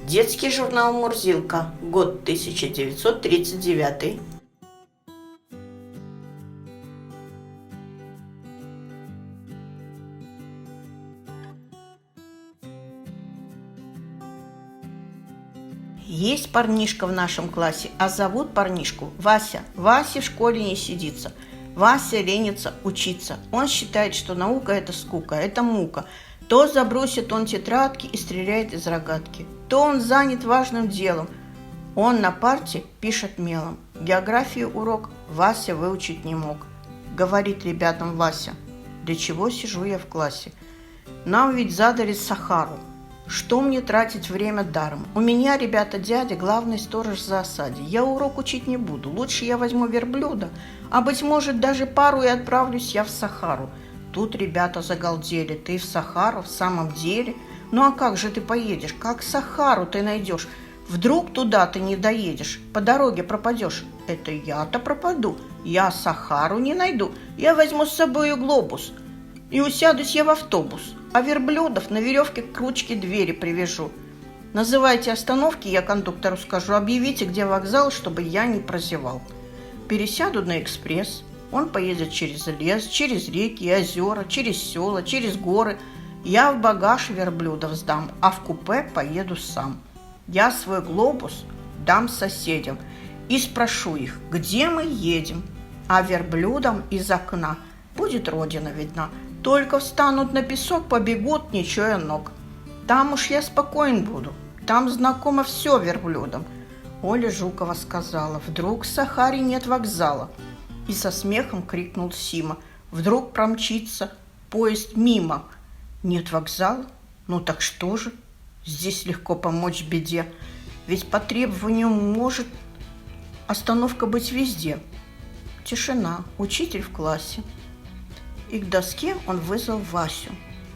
Детский журнал «Мурзилка», год 1939. Есть парнишка в нашем классе, а зовут парнишку Вася. Васе в школе не сидится. Вася ленится учиться. Он считает, что наука – это скука, это мука. То забросит он тетрадки и стреляет из рогатки, то он занят важным делом. Он на парте пишет мелом. Географию урок Вася выучить не мог. Говорит ребятам Вася: для чего сижу я в классе? Нам ведь задали Сахару. Что мне тратить время даром? У меня, ребята, дядя главный сторож в засаде. Я урок учить не буду. Лучше я возьму верблюда, а, быть может, даже пару и отправлюсь я в Сахару. Тут ребята загалдели. Ты в Сахару? В самом деле? Ну а как же ты поедешь? Как Сахару ты найдешь? Вдруг туда ты не доедешь? По дороге пропадешь? Это я-то пропаду. Я Сахару не найду. Я возьму с собой глобус. И усядусь я в автобус. А верблюдов на веревке к ручке двери привяжу. Называйте остановки, я кондуктору скажу. Объявите, где вокзал, чтобы я не прозевал. Пересяду на экспресс. Он поедет через лес, через реки и озера, через села, через горы. Я в багаж верблюдов сдам, а в купе поеду сам. Я свой глобус дам соседям и спрошу их, где мы едем. А верблюдам из окна будет родина видна. Только встанут на песок, побегут, не чуя ног. Там уж я спокоен буду, там знакомо все верблюдам. Оля Жукова сказала: вдруг в Сахаре нет вокзала. И со смехом крикнул Сима: вдруг промчится поезд мимо. Нет вокзала? Ну так что же? Здесь легко помочь беде. Ведь по требованию может остановка быть везде. Тишина, учитель в классе. И к доске он вызвал Васю.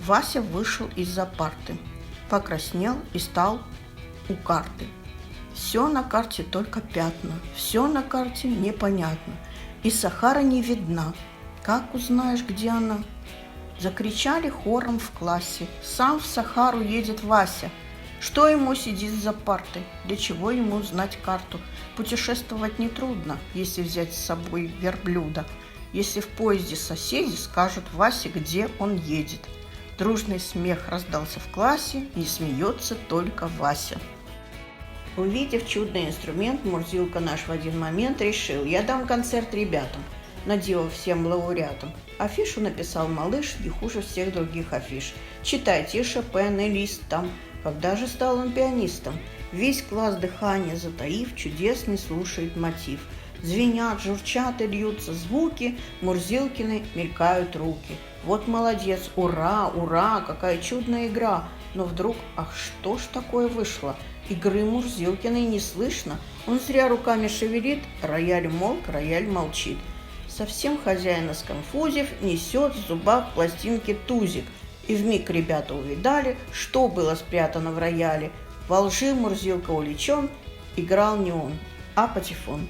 Вася вышел из-за парты, покраснел и стал у карты. Все на карте только пятна, все на карте непонятно. И Сахара не видна. Как узнаешь, где она? Закричали хором в классе: сам в Сахару едет Вася. Что ему сидит за партой? Для чего ему знать карту? Путешествовать нетрудно, если взять с собой верблюда. Если в поезде соседи скажут Васе, где он едет. Дружный смех раздался в классе, не смеется только Вася. Увидев чудный инструмент, Мурзилка наш в один момент решил: я дам концерт ребятам, наделав всем лауреатам. Афишу написал малыш не хуже всех других афиш. Читайте Шопен и Лист там. Когда же стал он пианистом? Весь класс, дыхание затаив, чудесный слушает мотив. Звенят, журчат и льются звуки, Мурзилкины мелькают руки. Вот молодец, ура, ура, какая чудная игра. Но вдруг, ах, что ж такое вышло? Игры Мурзилкиной не слышно. Он зря руками шевелит, рояль молк, рояль молчит. Совсем хозяина сконфузив, несет в зубах пластинки тузик. И вмиг ребята увидали, что было спрятано в рояле. Во лжи Мурзилка увлечен, играл не он, а патефон.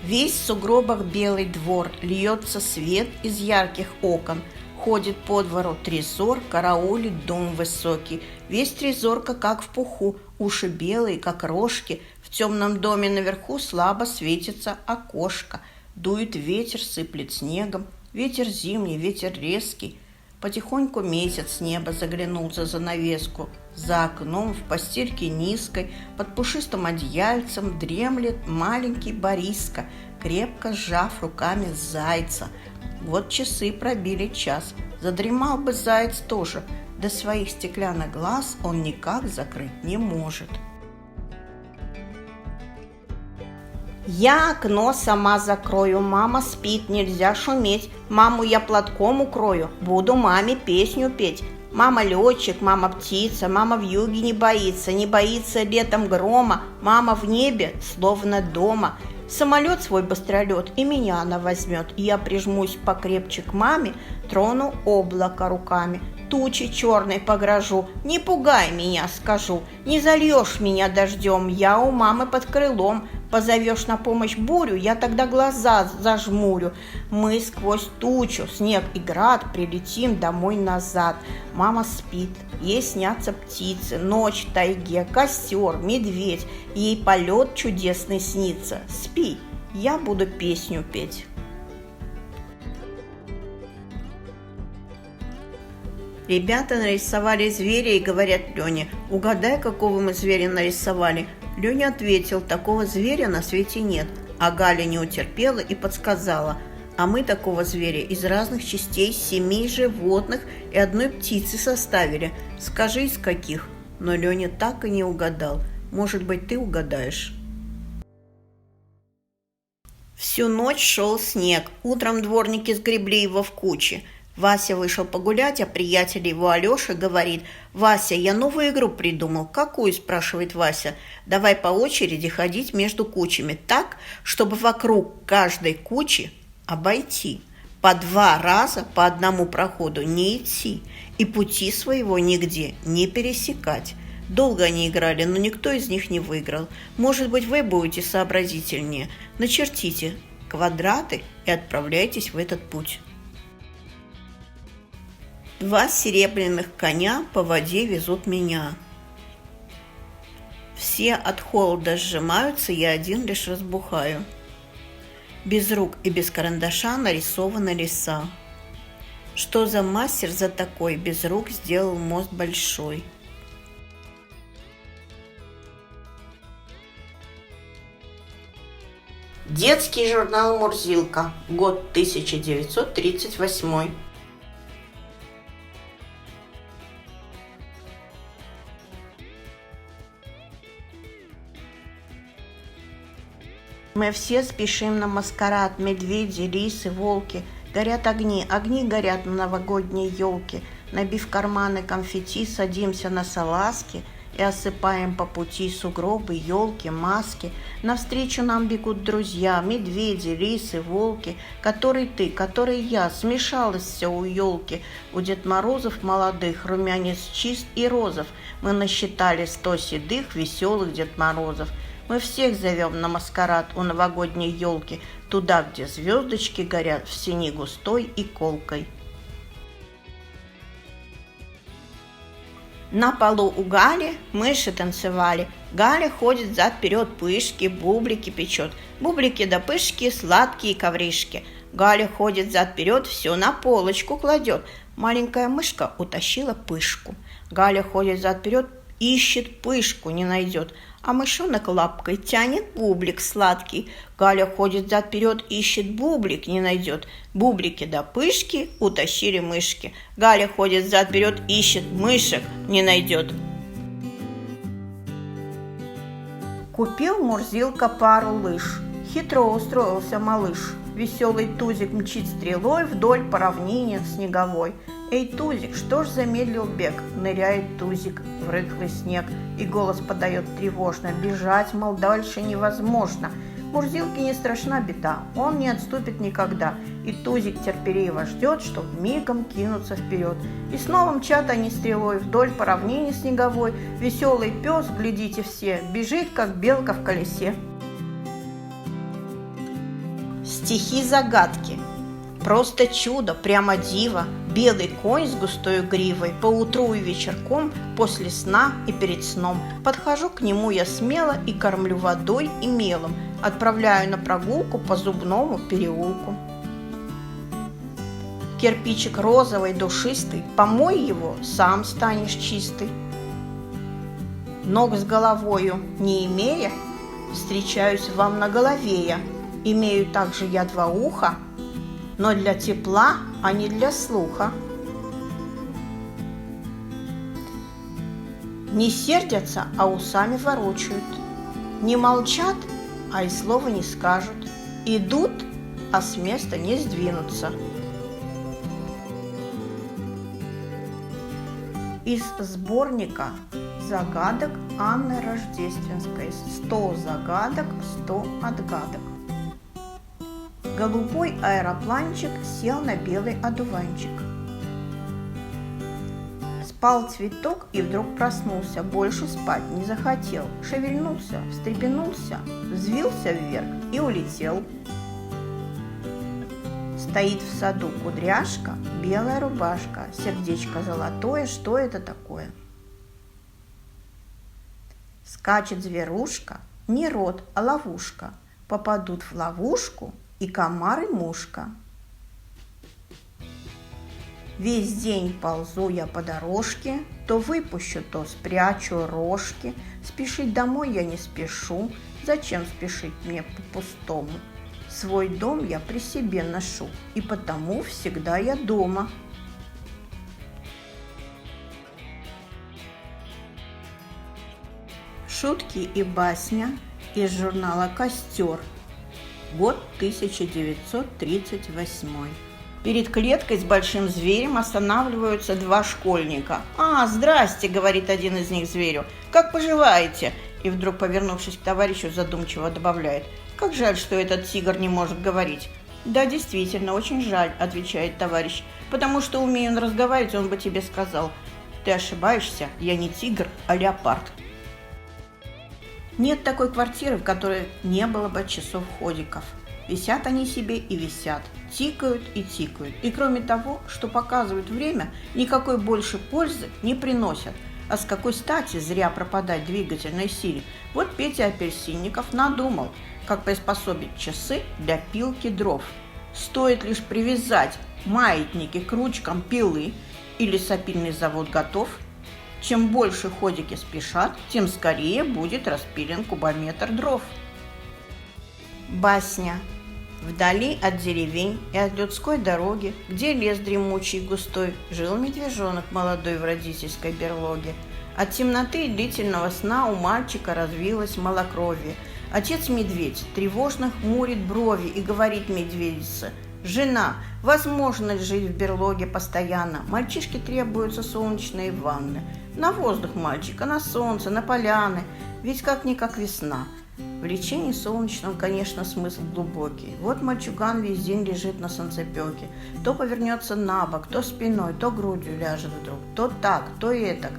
Весь в сугробах белый двор, льется свет из ярких окон. Ходит по двору трезор, караулит дом высокий. Весь трезорка как в пуху, уши белые, как рожки. В темном доме наверху слабо светится окошко. Дует ветер, сыплет снегом, ветер зимний, ветер резкий. Потихоньку месяц с неба заглянул за занавеску. За окном в постельке низкой под пушистым одеяльцем дремлет маленький Бориска, крепко сжав руками зайца. Вот часы пробили час. Задремал бы заяц тоже, до своих стеклянных глаз он никак закрыть не может. Я окно сама закрою, мама спит, нельзя шуметь. Маму я платком укрою, буду маме песню петь. Мама летчик, мама птица, мама вьюги не боится летом грома. Мама в небе, словно дома. Самолет свой быстролет, и меня она возьмет. Я прижмусь покрепче к маме, трону облако руками. Тучи черной погрожу, не пугай меня, скажу. Не зальешь меня дождем, я у мамы под крылом. Позовешь на помощь бурю, я тогда глаза зажмурю. Мы сквозь тучу, снег и град прилетим домой назад. Мама спит, ей снятся птицы, ночь в тайге, костер, медведь. Ей полет чудесный снится. Спи, я буду песню петь. Ребята нарисовали зверя и говорят Лене: угадай, какого мы зверя нарисовали. Леня ответил: такого зверя на свете нет. А Галя не утерпела и подсказала: а мы такого зверя из разных частей 7 животных и 1 птицы составили. Скажи, из каких? Но Леня так и не угадал. Может быть, ты угадаешь? Всю ночь шел снег. Утром дворники сгребли его в кучи. Вася вышел погулять, а приятель его Алеша говорит: «Вася, я новую игру придумал». «Какую?» – спрашивает Вася. «Давай по очереди ходить между кучами так, чтобы вокруг каждой кучи обойти. По 2 раза по одному проходу не идти и пути своего нигде не пересекать». Долго они играли, но никто из них не выиграл. Может быть, вы будете сообразительнее. Начертите квадраты и отправляйтесь в этот путь. 2 серебряных коня по воде везут меня. Все от холода сжимаются, я один лишь разбухаю. Без рук и без карандаша нарисованы леса. Что за мастер за такой без рук сделал мост большой? Детский журнал «Мурзилка», год 1938. Мы все спешим на маскарад, медведи, лисы, волки. Горят огни, огни горят на новогодней елке. Набив карманы конфетти, садимся на салазки и осыпаем по пути сугробы, елки, маски. Навстречу нам бегут друзья, медведи, лисы, волки. Который ты, который я, смешалось все у елки. У Дед Морозов молодых румянец чист и розов. Мы насчитали 100 седых, веселых Дед Морозов. Мы всех зовем на маскарад у новогодней елки, туда, где звездочки горят в сени густой и колкой. На полу у Гали мыши танцевали. Галя ходит взад-вперед, пышки, бублики печет. Бублики да пышки, сладкие ковришки. Галя ходит взад-вперед, все на полочку кладет. Маленькая мышка утащила пышку. Галя ходит взад-вперед, ищет пышку, не найдет. А мышонок лапкой тянет бублик сладкий. Галя ходит взад-вперед, ищет бублик, не найдет. Бублики да пышки утащили мышки. Галя ходит взад-вперед, ищет мышек, не найдет. Купил Мурзилка пару лыж. Хитро устроился малыш. Веселый тузик мчит стрелой вдоль по равнине снеговой. «Эй, тузик, что ж замедлил бег?» Ныряет тузик в рыхлый снег, и голос подает тревожно: «Бежать, мол, дальше невозможно». Мурзилке не страшна беда, он не отступит никогда, и тузик терпеливо ждет, чтоб мигом кинуться вперед. И снова мчат они стрелой вдоль по равнине снеговой. Веселый пес, глядите все, бежит, как белка в колесе. Стихи-загадки. Просто чудо, прямо диво. Белый конь с густой гривой, поутру и вечерком, после сна и перед сном. Подхожу к нему я смело и кормлю водой и мелом. Отправляю на прогулку по зубному переулку. Кирпичик розовый, душистый, помой его, сам станешь чистый. Ног с головою не имея, встречаюсь вам на голове я. Имею также я 2 уха, но для тепла, а не для слуха. Не сердятся, а усами ворочают. Не молчат, а и слова не скажут. Идут, а с места не сдвинутся. Из сборника загадок Анны Рождественской. 100 загадок, 100 отгадок. Голубой аэропланчик сел на белый одуванчик. С Спал цветок и вдруг проснулся, больше спать не захотел. Шевельнулся, встрепенулся, взвился вверх и улетел. Стоит в саду кудряшка, белая рубашка, сердечко золотое, что это такое? Скачет зверушка, не рот, а ловушка. Попадут в ловушку и комар, и мушка. Весь день ползу я по дорожке, то выпущу, то спрячу рожки. Спешить домой я не спешу, зачем спешить мне по-пустому? Свой дом я при себе ношу, и потому всегда я дома. Шутки и басня из журнала «Костер». Год 1938. Перед клеткой с большим зверем останавливаются два школьника. «Здрасте», — говорит один из них зверю, — «как поживаете?» И вдруг, повернувшись к товарищу, задумчиво добавляет: «Как жаль, что этот тигр не может говорить». «Да, действительно, очень жаль», — отвечает товарищ, «потому что, умея он разговаривать, он бы тебе сказал: ты ошибаешься, я не тигр, а леопард». Нет такой квартиры, в которой не было бы часов-ходиков. Висят они себе и висят, тикают и тикают. И кроме того, что показывают время, никакой больше пользы не приносят. А с какой стати зря пропадать двигательной силе? Вот Петя Апельсинников надумал, как приспособить часы для пилки дров. Стоит лишь привязать маятники к ручкам пилы, и лесопильный завод готов. Чем больше ходики спешат, тем скорее будет распилен кубометр дров. Басня. Вдали от деревень и от людской дороги, где лес дремучий и густой, жил медвежонок молодой в родительской берлоге. От темноты и длительного сна у мальчика развилось малокровие. Отец-медведь тревожно хмурит брови и говорит медведице: «Жена, возможно ли жить в берлоге постоянно? Мальчишке требуются солнечные ванны. На воздух мальчика, на солнце, на поляны. Ведь как-никак весна». В лечении солнечном, конечно, смысл глубокий. Вот мальчуган весь день лежит на солнцепеке. То повернется на бок, то спиной, то грудью ляжет вдруг. То так, то этак.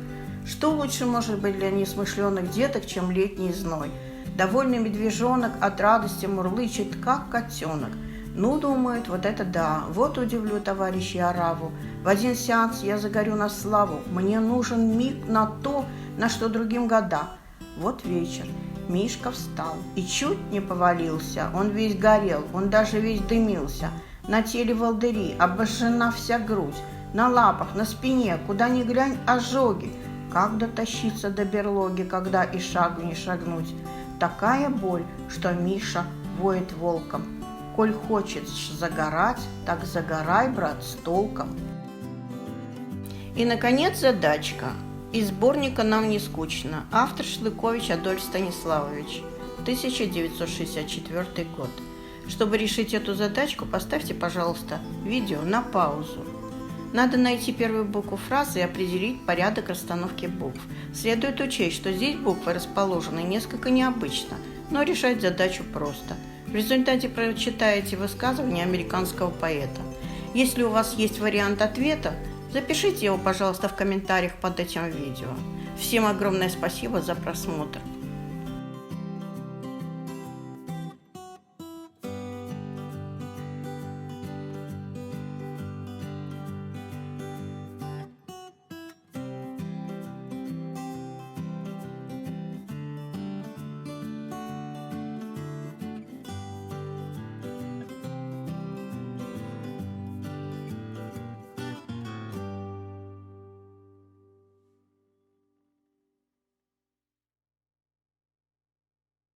Что лучше может быть для несмышленых деток, чем летний зной? Довольный медвежонок от радости мурлычет, как котенок. Ну, думает, вот это да, вот удивлю товарищей ораву. В один сеанс я загорю на славу. Мне нужен миг на то, на что другим года. Вот вечер. Мишка встал и чуть не повалился. Он весь горел, он даже весь дымился. На теле волдыри, обожжена вся грудь. На лапах, на спине, куда ни глянь, ожоги. Как дотащиться до берлоги, когда и шагу не шагнуть? Такая боль, что Миша воет волком. Коль хочешь загорать, так загорай, брат, с толком. И, наконец, задачка. Из сборника «Нам не скучно». Автор Шлыкович Адольф Станиславович. 1964 год. Чтобы решить эту задачку, поставьте, пожалуйста, видео на паузу. Надо найти первую букву фразы и определить порядок расстановки букв. Следует учесть, что здесь буквы расположены несколько необычно, но решать задачу просто. В результате прочитаете высказывание американского поэта. Если у вас есть вариант ответа, запишите его, пожалуйста, в комментариях под этим видео. Всем огромное спасибо за просмотр.